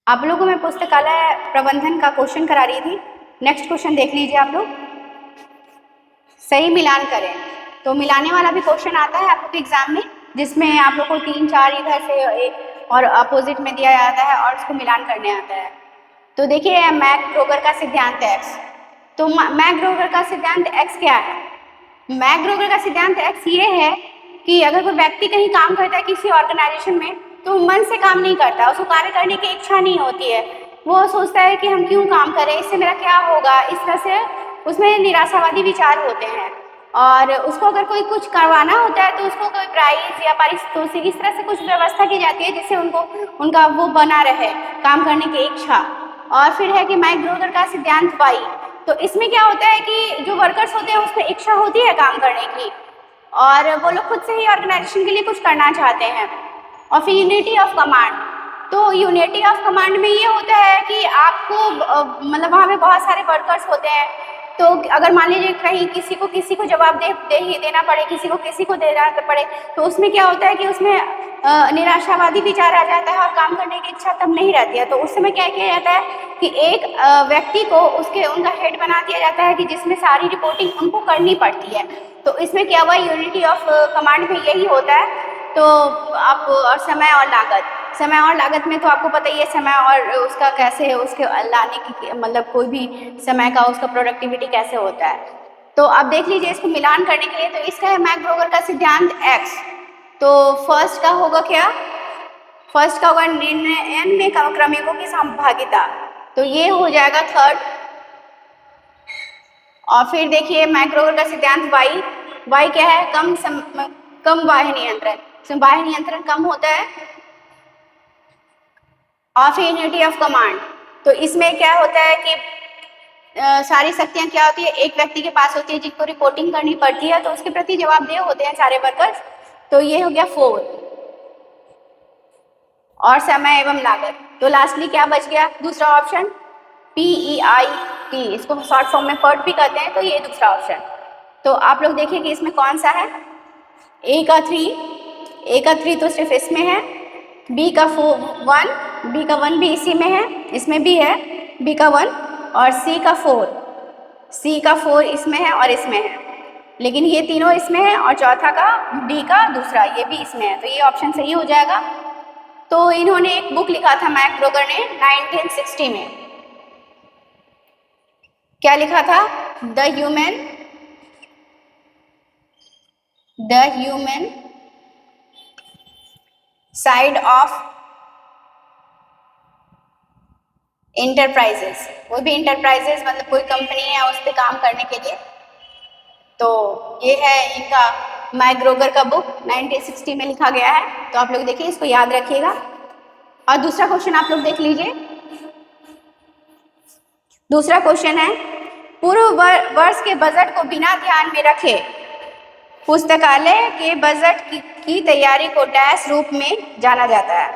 आप लोगों को मैं पुस्तकालय प्रबंधन का क्वेश्चन करा रही थी। नेक्स्ट क्वेश्चन देख लीजिए आप लोग। सही मिलान करें। तो मिलाने वाला भी क्वेश्चन आता है आपको एग्जाम में, जिसमें आप लोग को 3-4 इधर से और अपोजिट में दिया जाता है और उसको मिलान करने आता है। तो देखिए मैक-ग्रोगर का सिद्धांत एक्स। तो मैक-ग्रोगर का सिद्धांत एक्स क्या है? मैक-ग्रोगर का सिद्धांत एक्स ये है कि अगर कोई व्यक्ति कहीं काम करता है किसी ऑर्गेनाइजेशन में, तो मन से काम नहीं करता, उसको कार्य करने की इच्छा नहीं होती है। वो सोचता है कि हम क्यों काम करें, इससे मेरा क्या होगा, इस तरह से उसमें निराशावादी विचार होते हैं। और उसको अगर कोई कुछ करवाना होता है तो उसको कोई प्राइज या पारितोषिक इस तरह से कुछ व्यवस्था की जाती है जिससे उनका वो बना रहे काम करने की इच्छा। और फिर है कि मैक-ग्रोगर का सिद्धांत वाई। तो इसमें क्या होता है कि जो वर्कर्स होते हैं उसमें इच्छा होती है काम करने की और वो लोग खुद से ही ऑर्गेनाइजेशन के लिए कुछ करना चाहते हैं। और फिर यूनिटी ऑफ कमांड। तो यूनिटी ऑफ कमांड में ये होता है कि आपको मतलब वहाँ पे बहुत सारे वर्कर्स होते हैं, तो अगर मान लीजिए कहीं किसी को जवाब देना पड़े, किसी को देना पड़े, तो उसमें क्या होता है कि उसमें निराशावादी विचार आ जाता है और काम करने की इच्छा तब नहीं रहती है। तो उस समय क्या किया जाता है कि एक व्यक्ति को उनका हेड बना दिया जाता है कि जिसमें सारी रिपोर्टिंग उनको करनी पड़ती है। तो इसमें क्या हुआ, यूनिटी ऑफ कमांड में यही होता है। तो आप और समय और लागत में तो आपको पता ही है समय और उसका कैसे उसके लाने की मतलब कोई भी समय का उसका प्रोडक्टिविटी कैसे होता है। तो आप देख लीजिए इसको मिलान करने के लिए। तो इसका है मैक-ग्रोगर का सिद्धांत एक्स। तो फर्स्ट का होगा क्या? फर्स्ट का होगा निर्णयन में क्रमिकों की सहभागिता। तो ये हो जाएगा थर्ड। और फिर देखिए मैक-ग्रोगर का सिद्धांत वाई क्या है? कम बाह्य नियंत्रण। इसमें बाह्य नियंत्रण कम होता है। और फिर यूनिटी ऑफ कमांड। तो इसमें क्या होता है कि सारी शक्तियां क्या होती है, एक व्यक्ति के पास होती है जिनको रिपोर्टिंग करनी पड़ती है, तो उसके प्रति जवाबदेह होते हैं सारे वर्कर्स। तो ये हो गया 4। और समय एवं लागत। तो लास्टली क्या बच गया? दूसरा ऑप्शन PEIT, इसको शॉर्ट फॉर्म में PERT भी कहते हैं। तो ये दूसरा ऑप्शन। तो आप लोग देखिए कि इसमें कौन सा है। ए का 3 तो सिर्फ इसमें है। बी का 1 भी इसी में है, इसमें भी है बी का 1। और सी का 4 इसमें है और इसमें है, लेकिन ये तीनों इसमें है और चौथा का डी का दूसरा ये भी इसमें है। तो ये ऑप्शन सही हो जाएगा। तो इन्होंने एक बुक लिखा था मैक-ग्रोगर ने 1960 में। क्या लिखा था? The human side of enterprises. कोई भी इंटरप्राइजेस मतलब कोई कंपनी है उस पर काम करने के लिए। तो ये है इनका मैक-ग्रोगर का बुक 1960 में लिखा गया है। तो आप लोग देखिए, इसको याद रखिएगा। और दूसरा क्वेश्चन आप लोग देख लीजिए। दूसरा क्वेश्चन है, पूर्व वर्ष के बजट को बिना ध्यान में रखे पुस्तकालय के बजट की तैयारी को डैश रूप में जाना जाता है।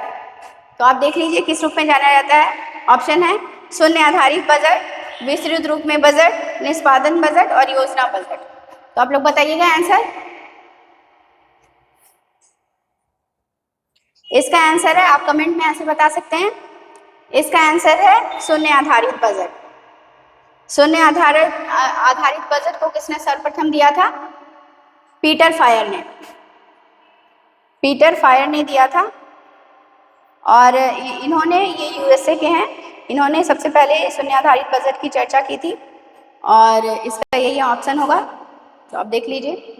तो आप देख लीजिए किस रूप में जाना जाता है। ऑप्शन है शून्य आधारित बजट, विस्तृत रूप में बजट, निष्पादन बजट और योजना बजट। तो आप लोग बताइएगा आंसर। इसका आंसर है, आप कमेंट में आंसर बता सकते हैं। इसका आंसर है शून्य आधारित बजट। शून्य आधारित बजट को किसने सर्वप्रथम दिया था? पीटर फायर ने दिया था। और इन्होंने, ये USA के हैं, इन्होंने सबसे पहले शून्य आधारित बजट की चर्चा की थी और इसका यही ऑप्शन होगा। तो आप देख लीजिए।